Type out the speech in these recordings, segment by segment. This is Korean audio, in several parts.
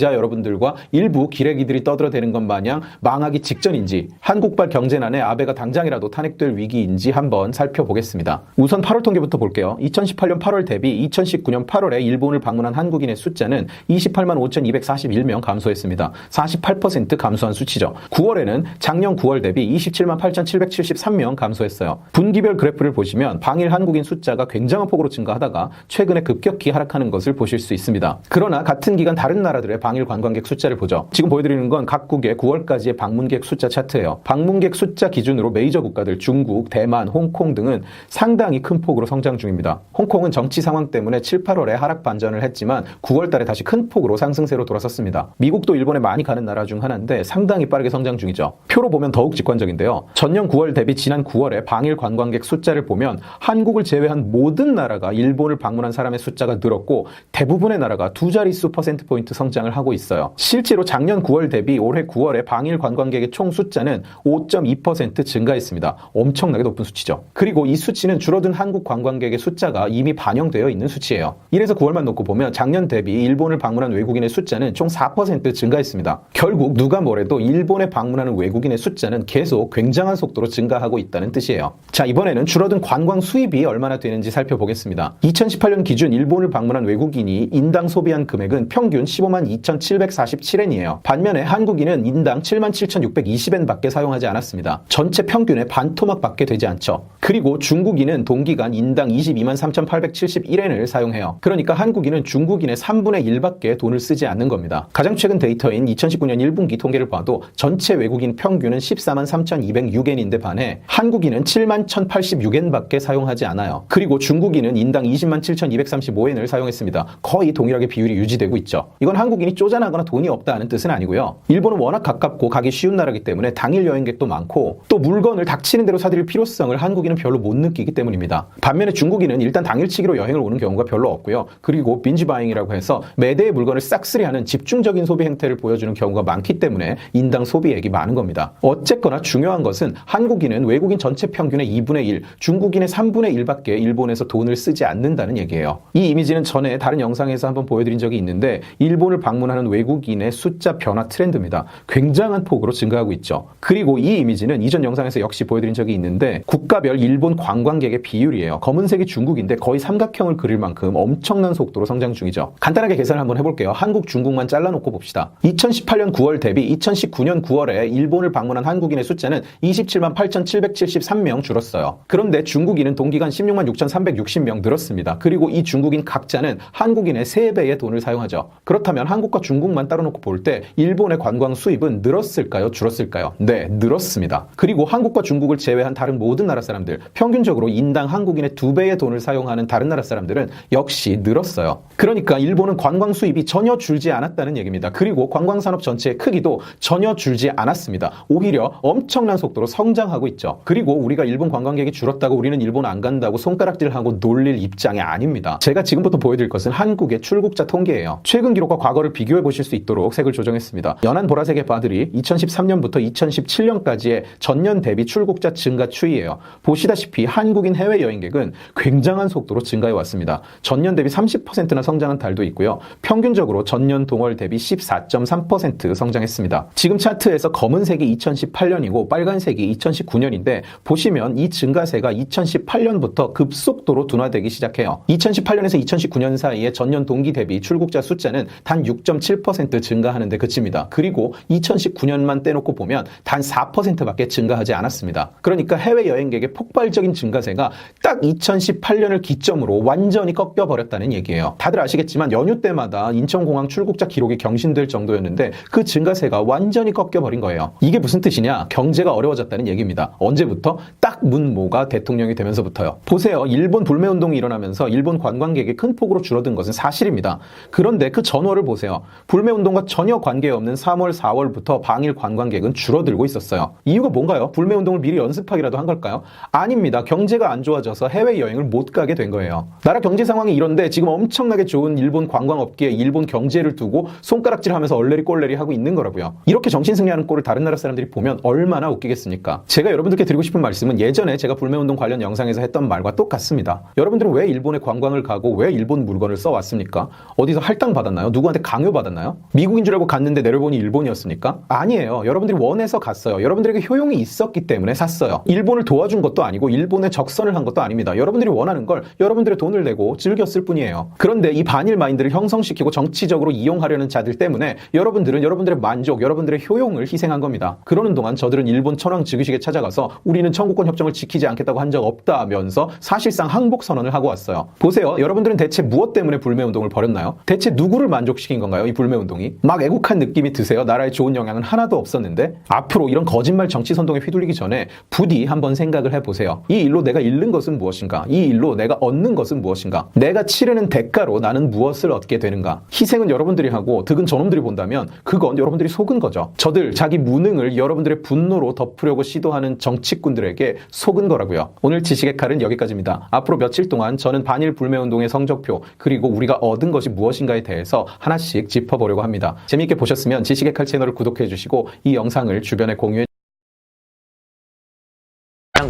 자, 여러분들과 일부 기레기들이 떠들어대는 것 마냥 망하기 직전인지 한국발 경제난에 아베가 당장이라도 탄핵될 위기인지 한번 살펴보겠습니다. 우선 8월 통계부터 볼게요. 2018년 8월 대비 2019년 8월에 일본을 방문한 한국인의 숫자는 28만 5,241명 감소했습니다. 48% 감소한 수치죠. 9월에는 작년 9월 대비 27만 8,773명 감소했어요. 분기별 그래프를 보시면 방일 한국인 숫자가 굉장한 폭으로 증가하다가 최근에 급격히 하락하는 것을 보실 수 있습니다. 그러나 같은 기간 다른 나라들의 방일 관광객 숫자를 보죠. 지금 보여드리는 건 각국의 9월까지의 방문객 숫자 차트예요. 방문객 숫자 기준으로 메이저 국가들 중국, 대만, 홍콩 등은 상당히 큰 폭으로 성장 중입니다. 홍콩은 정치 상황 때문에 7, 8월에 하락 반전을 했지만 9월 달에 다시 큰 폭으로 상승세로 돌아섰습니다. 미국도 일본에 많이 가는 나라 중 하나인데 상당히 빠르게 성장 중이죠. 표로 보면 더욱 직관적인데요. 전년 9월 대비 지난 9월에 방일 관광객 숫자를 보면 한국을 제외한 모든 나라가 일본을 방문한 사람의 숫자가 늘었고 대부분의 나라가 두 자릿수 %포인트 성장을 하고 있어요. 실제로 작년 9월 대비 올해 9월에 방일 관광객의 총 숫자는 5.2% 증가했습니다. 엄청나게 높은 수치죠. 그리고 이 수치는 줄어든 한국 관광객의 숫자가 이미 반영되어 있는 수치예요. 이래서 9월만 놓고 보면 작년 대비 일본을 방문한 외국인의 숫자는 총 4% 증가했습니다. 결국 누가 뭐래도 일본에 방문하는 외국인의 숫자는 계속 굉장한 속도로 증가하고 있다는 뜻이에요. 자, 이번에는 줄어든 관광 수입이 얼마나 되는지 살펴보겠습니다. 2018년 기준 일본을 방문한 외국인이 인당 소비한 금액은 평균 15만 2,747엔이에요. 반면에 한국인은 인당 77,620엔 밖에 사용하지 않았습니다. 전체 평균의 반토막밖에 되지 않죠. 그리고 중국인은 동기간 인당 22만 3,871엔을 사용해요. 그러니까 한국인은 중국인의 3분의 1밖에 돈을 쓰지 않는 겁니다. 가장 최근 데이터인 2019년 1분기 통계를 봐도 전체 외국인 평균은 14만 3,206엔인데 반해 한국인은 7만 1,086엔밖에 사용하지 않아요. 그리고 중국인은 인당 20만 7,235엔을 사용했습니다. 거의 동일하게 비율이 유지되고 있죠. 이건 한국인이 쪼잔하거나 돈이 없다는 뜻은 아니고요. 일본은 워낙 가깝고 가기 쉬운 나라이기 때문에 당일 여행객도 많고 또 물건을 닥치는 대로 사들일 필요성을 한국인은 별로 못 느끼기 때문입니다. 반면에 중국인은 일단 당일치기로 여행을 오는 경우가 별로 없고요. 그리고 빈지바잉이라고 해서 매대의 물건을 싹쓸이하는 집중적인 소비 행태를 보여주는 경우가 많기 때문에 인당 소비액이 많은 겁니다. 어쨌거나 중요한 것은 한국인은 외국인 전체 평균의 2분의 1, 중국인의 3분의 1밖에 일본에서 돈을 쓰지 않는다는 얘기예요. 이 이미지는 전에 다른 영상에서 한번 보여드린 적이 있는데 일본을 방문하는 외국인의 숫자 변화 트렌드입니다. 굉장한 폭으로 증가하고 있죠. 그리고 이 이미지는 이전 영상에서 역시 보여드린 적이 있는데 국가별 일본 관광객의 비율이에요. 검은색이 중국인데 거의 삼각형을 그릴 만큼 엄청난 속도로 성장 중이죠. 간단하게 계산을 한번 해볼게요. 한국, 중국만 잘라놓고 봅시다. 2018년 9월 대비 2019년 9월에 일본을 방문한 한국인의 숫자는 27만 8,773명 줄었어요. 그런데 중국인은 동기간 16만 6,360명 늘었습니다. 그리고 이 중국인 각자는 한국인의 3배의 돈을 사용하죠. 그렇다면 한국과 중국만 따로 놓고 볼 때 일본의 관광 수입은 늘었을까요? 줄었을까요? 네, 늘었습니다. 그리고 한국과 중국을 제외한 다른 모든 나라 사람들, 평균적으로 인당 한국인의 2배의 돈을 사용하는 다른 나라 사람들은 역시 늘었어요. 그러니까 일본은 관광 수입이 전혀 줄지 않았다는 얘기입니다. 그리고 관광산업 전체의 크기도 전혀 줄지 않았습니다. 오히려 엄청난 속도로 성장하고 있죠. 그리고 우리가 일본 관광객이 줄었다고 우리는 일본 안 간다고 손가락질하고 놀릴 입장이 아닙니다. 제가 지금부터 보여드릴 것은 한국의 출국자 통계예요. 최근 기록과 과거를 비교해 보실 수 있도록 색을 조정했습니다. 연한 보라색의 바들이 2013년부터 2017년까지의 전년 대비 출국자 증가 추이예요. 보시다시피 한국인 해외 여행객은 굉장한 속도로 증가해 왔습니다. 전년 대비 30%나 성장한 달도 있고요. 평균적으로 전년 동월 대비 14.3% 성장했습니다. 지금 차트에서 검은색이 2018년이고 빨간색이 2019년인데 보시면 이 증가세가 2018년부터 급속도로 둔화되기 시작해요. 2018년에서 2019년 사이에 전년 동기 대비 출국자 숫자는 단 6.7% 증가하는 데 그칩니다. 그리고 2019년만 떼놓고 보면 단 4%밖에 증가하지 않았습니다. 그러니까 해외 여행객의 폭발적인 증가세가 딱 2018년을 기점으로 완전히 꺾여버렸다는 얘기예요. 다들 아시겠지만 연휴 때마다 인천공항 출국자 기록이 경신될 정도였는데 그 증가세가 완전히 꺾여버린 거예요. 이게 무슨 뜻이냐? 경제가 어려워졌다는 얘기입니다. 언제부터? 딱 문모가 대통령이 되면서부터요. 보세요. 일본 불매운동이 일어나면서 일본 관광객이 큰 폭으로 줄어든 것은 사실입니다. 그런데 그 전월을 보세요. 불매운동과 전혀 관계없는 3월, 4월부터 방일 관광객은 줄어들고 있었어요. 이유가 뭔가요? 불매운동을 미리 연습하기라도 한 걸까요? 아닙니다. 경제가 안 좋아져서 해외여행을 못 가게 된 거예요. 나라 경제 상황이 이런데 지금 엄청나게 좋은 일본 관광업계에 일본 경제를 두고 손가락질하면서 얼레리 꼴레리 하고 있는 거라고요. 이렇게 정신승리하는 꼴을 다른 나라 사람들이 보면 얼마나 웃기겠습니까? 제가 여러분들께 드리고 싶은 말씀은 예전에 제가 불매운동 관련 영상에서 했던 말과 똑같습니다. 여러분들은 왜 일본에 관광을 가고 왜 일본 물건을 써왔습니까? 어디서 할당 받았나요? 누구한테 강요 강요받았나요? 미국인 줄 알고 갔는데 내려보니 일본이었습니까? 아니에요. 여러분들이 원해서 갔어요. 여러분들에게 효용이 있었기 때문에 샀어요. 일본을 도와준 것도 아니고 일본에 적선을 한 것도 아닙니다. 여러분들이 원하는 걸 여러분들의 돈을 내고 즐겼을 뿐이에요. 그런데 이 반일 마인드를 형성시키고 정치적으로 이용하려는 자들 때문에 여러분들은 여러분들의 만족, 여러분들의 효용을 희생한 겁니다. 그러는 동안 저들은 일본 천황 즉위식에 찾아가서 우리는 청구권 협정을 지키지 않겠다고 한 적 없다면서 사실상 항복 선언을 하고 왔어요. 보세요. 여러분들은 대체 무엇 때문에 불매운동을 벌였나요? 대체 누구를 만족시킨 건가요? 이 불매운동이? 막 애국한 느낌이 드세요? 나라에 좋은 영향은 하나도 없었는데? 앞으로 이런 거짓말 정치 선동에 휘둘리기 전에 부디 한번 생각을 해보세요. 이 일로 내가 잃는 것은 무엇인가? 이 일로 내가 얻는 것은 무엇인가? 내가 치르는 대가로 나는 무엇을 얻게 되는가? 희생은 여러분들이 하고 득은 저놈들이 본다면 그건 여러분들이 속은 거죠. 저들 자기 무능을 여러분들의 분노로 덮으려고 시도하는 정치꾼들에게 속은 거라고요. 오늘 지식의 칼은 여기까지입니다. 앞으로 며칠 동안 저는 반일 불매운동의 성적표 그리고 우리가 얻은 것이 무엇인가에 대해서 하나씩 짚어보려고 합니다. 재미있게 보셨으면 지식의 칼 채널을 구독해 주시고 이 영상을 주변에 공유해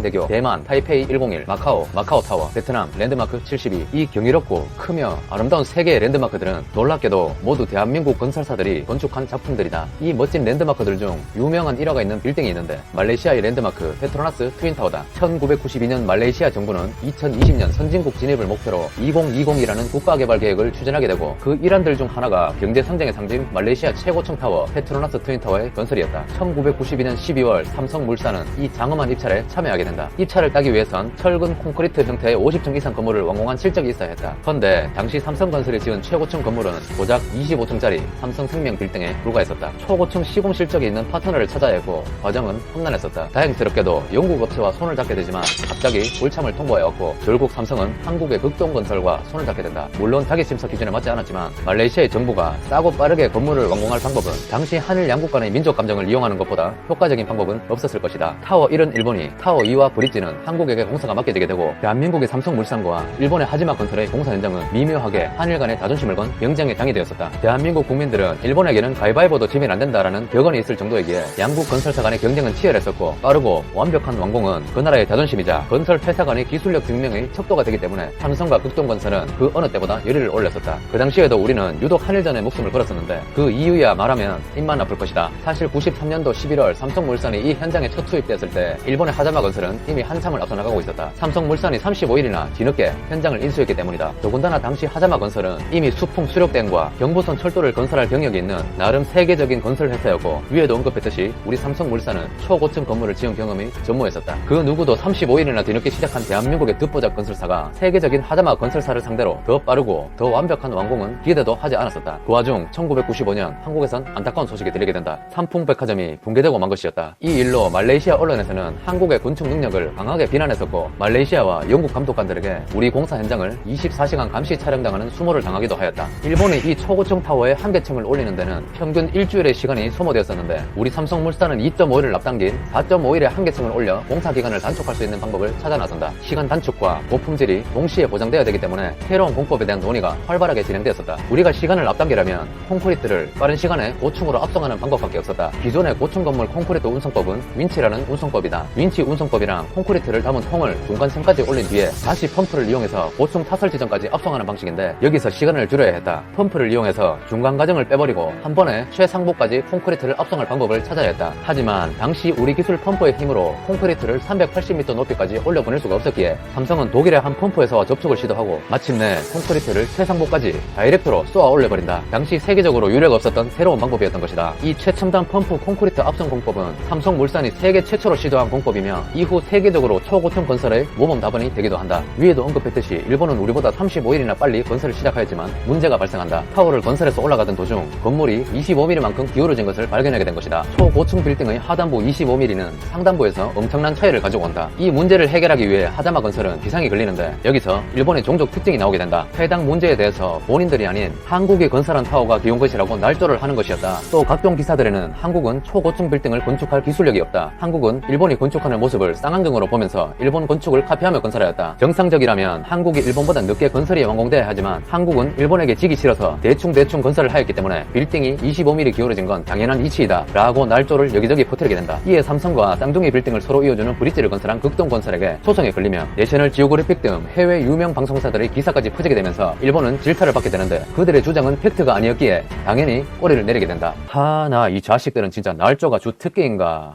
대교, 대만, 타이페이 101, 마카오, 마카오타워, 베트남, 랜드마크 72. 이 경이롭고 크며 아름다운 세 개의 랜드마크들은 놀랍게도 모두 대한민국 건설사들이 건축한 작품들이다. 이 멋진 랜드마크들 중 유명한 일화가 있는 빌딩이 있는데 말레이시아의 랜드마크 페트로나스 트윈타워다. 1992년 말레이시아 정부는 2020년 선진국 진입을 목표로 2020이라는 국가개발 계획을 추진하게 되고 그 일환들 중 하나가 경제 성장의 상징 말레이시아 최고층 타워 페트로나스 트윈타워의 건설이었다. 1992년 12월 삼성물산은 이 장엄한 입찰에 참여하게 된다. 입찰을 따기 위해선 철근 콘크리트 형태의 50층 이상 건물을 완공한 실적이 있어야 했다. 그런데 당시 삼성건설이 지은 최고층 건물은 고작 25층짜리 삼성생명 빌딩에 불과했었다. 초고층 시공 실적이 있는 파트너를 찾아야 했고 과정은 험난했었다. 다행스럽게도 영국 업체와 손을 잡게 되지만 갑자기 불참을 통보해왔고 결국 삼성은 한국의 극동건설과 손을 잡게 된다. 물론 타깃 심사 기준에 맞지 않았지만 말레이시아의 정부가 싸고 빠르게 건물을 완공할 방법은 당시 한일 양국 간의 민족 감정을 이용하는 것보다 효과적인 방법은 없었을 것이다. 타워 1은 일본이, 타워 2와 브릿지는 한국에게 공사가 맡겨지게 되고 대한민국의 삼성물산과 일본의 하지마 건설의 공사 현장은 미묘하게 한일 간의 자존심을 건 경쟁의 장이 되었었다. 대한민국 국민들은 일본에게는 가위바위보도 지면 안 된다라는 격언이 있을 정도이기에 양국 건설사 간의 경쟁은 치열했었고 빠르고 완벽한 완공은 그 나라의 자존심이자 건설 회사 간의 기술력 증명의 척도가 되기 때문에 삼성과 극동건설은 그 어느 때보다 열의를 올렸었다. 그 당시에도 우리는 유독 한일전에 목숨을 걸었었는데 그 이유야 말하면 입만 아플 것이다. 사실 93년도 11월 삼성물산이 이 현장에 첫 투입되었을 때 일본의 하자마 건설은 이미 한참을 앞서 나가고 있었다. 삼성물산이 35일이나 뒤늦게 현장을 인수했기 때문이다. 더군다나 당시 하자마 건설은 이미 수풍 수력댐과 경부선 철도를 건설할 경력이 있는 나름 세계적인 건설 회사였고 위에도 언급했듯이 우리 삼성물산은 초고층 건물을 지은 경험이 전무했었다. 그 누구도 35일이나 뒤늦게 시작한 대한민국의 듣보잡 건설사가 세계적인 하자마 건설사를 상대로 더 빠르고 더 완벽한 완공은 기대도 하지 않았었다. 그 와중 1995년 한국에선 안타까운 소식이 들리게 된다. 삼풍백화점이 붕괴되고 만 것이었다. 이 일로 말레이시아 언론에서는 한국의 건축 능력을 강하게 비난했었고 말레이시아와 영국 감독관들에게 우리 공사 현장을 24시간 감시 촬영당하는 수모를 당하기도 하였다. 일본이 이 초고층 타워의 한계층을 올리는 데는 평균 일주일의 시간이 소모되었었는데 우리 삼성물산은 2.5일을 앞당긴 4.5일의 한계층을 올려 공사 기간을 단축할 수 있는 방법을 찾아 나선다. 시간 단축과 고품질이 동시에 보장되어야 되기 때문에 새로운 공법에 대한 논의가 활발하게 진행되었었다. 우리가 시간을 앞당기려면 콘크리트를 빠른 시간에 고층으로 압송하는 방법밖에 없었다. 기존의 고층 건물 콘크리트 운송법은 윈치라는 운송법이다. 윈치 운송법이랑 콘크리트를 담은 통을 중간선까지 올린 뒤에 다시 펌프를 이용해서 고층 타설 지점까지 압송하는 방식인데 여기서 시간을 줄여야 했다. 펌프를 이용해서 중간 과정을 빼버리고 한 번에 최상부까지 콘크리트를 압송할 방법을 찾아야 했다. 하지만 당시 우리 기술 펌프의 힘으로 콘크리트를 380m 높이까지 올려보낼 수가 없었기에 삼성은 독일의 한 펌프에서 접촉을 시도하고 마침내 콘크리트를 최상부까지 다이렉트로 쏘아 올려버린다. 당시 세계적으로 유례가 없었던 새로운 방법이었던 것이다. 이 최첨단 펌프 콘크리트 압송 공법은 삼성물산이 세계 최초로 시도한 공법이며 이후 세계적으로 초고층 건설의 모범 답안이 되기도 한다. 위에도 언급했듯이 일본은 우리보다 35일이나 빨리 건설을 시작하였지만 문제가 발생한다. 타워를 건설해서 올라가던 도중 건물이 25mm만큼 기울어진 것을 발견하게 된 것이다. 초고층 빌딩의 하단부 25mm는 상단부에서 엄청난 차이를 가지고 온다. 이 문제를 해결하기 위해 하자마 건설은 비상이 걸리는데 여기서 일본의 종족 특징이 나오게 된다. 해당 문제에 대해서 본인들이 아닌 한국이 건설한 타워가 기운 것이라고 날조를 하는 것이었다. 또 각종 기사들에는 한국은 초고층 빌딩을 건축할 기술력이 없다. 한국은 일본이 건축하는 모습을 쌍안경으로 보면서 일본 건축을 카피하며 건설하였다. 정상적이라면 한국이 일본보다 늦게 건설이 완공돼야 하지만 한국은 일본에게 지기 싫어서 대충 건설을 하였기 때문에 빌딩이 25mm 기울어진 건 당연한 이치이다 라고 날조를 여기저기 퍼뜨리게 된다. 이에 삼성과 쌍둥이 빌딩을 서로 이어주는 브릿지를 건설한 극동건설에게 소송에 걸리며 내셔널 지오그래픽 등 해외 유명 방송사들의 기사까지 퍼지게 되면서 일본은 질타를 받게 되는데 그들의 주장은 팩트가 아니었기에 당연히 꼬리를 내리게 된다. 하나 이 자식들은 진짜 날조가 주특기인가.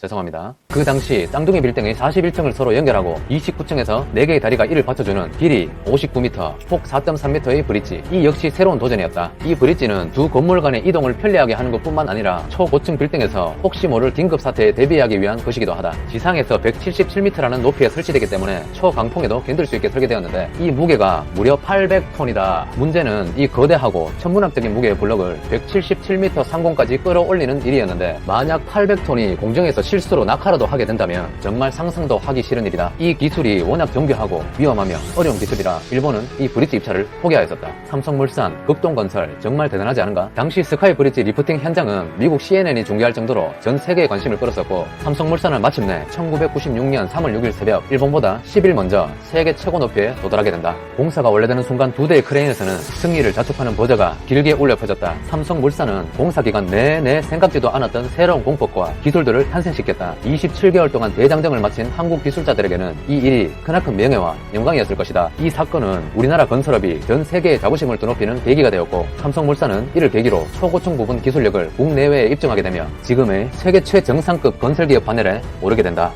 죄송합니다. 그 당시 쌍둥이 빌딩의 41층을 서로 연결하고 29층에서 4개의 다리가 이를 받쳐주는 길이 59m, 폭 4.3m의 브릿지. 이 역시 새로운 도전이었다. 이 브릿지는 두 건물 간의 이동을 편리하게 하는 것뿐만 아니라 초고층 빌딩에서 혹시 모를 긴급 사태에 대비하기 위한 것이기도 하다. 지상에서 177m라는 높이에 설치되기 때문에 초강풍에도 견딜 수 있게 설계되었는데 이 무게가 무려 800톤이다. 문제는 이 거대하고 천문학적인 무게의 블럭을 177m 상공까지 끌어올리는 일이었는데 만약 800톤이 공중에서 실수로 낙하라도 하게 된다면 정말 상상도 하기 싫은 일이다. 이 기술이 워낙 정교하고 위험하며 어려운 기술이라 일본은 이 브릿지 입찰을 포기하였었다. 삼성물산, 극동건설 정말 대단하지 않은가? 당시 스카이 브릿지 리프팅 현장은 미국 CNN이 중계할 정도로 전 세계의 관심을 끌었었고 삼성물산은 마침내 1996년 3월 6일 새벽 일본보다 10일 먼저 세계 최고 높이에 도달하게 된다. 공사가 원래되는 순간 2대의 크레인에서는 승리를 자축하는 버저가 길게 울려 퍼졌다. 삼성물산은 공사 기간 내내 생각지도 않았던 새로운 공법과 기술들을 탄생시켰다. 27개월 동안 대장정을 마친 한국 기술자들에게는 이 일이 크나큰 명예와 영광이었을 것이다. 이 사건은 우리나라 건설업이 전 세계의 자부심을 드높이는 계기가 되었고 삼성물산은 이를 계기로 초고층 부분 기술력을 국내외에 입증하게 되며 지금의 세계 최정상급 건설기업 판넬에 오르게 된다.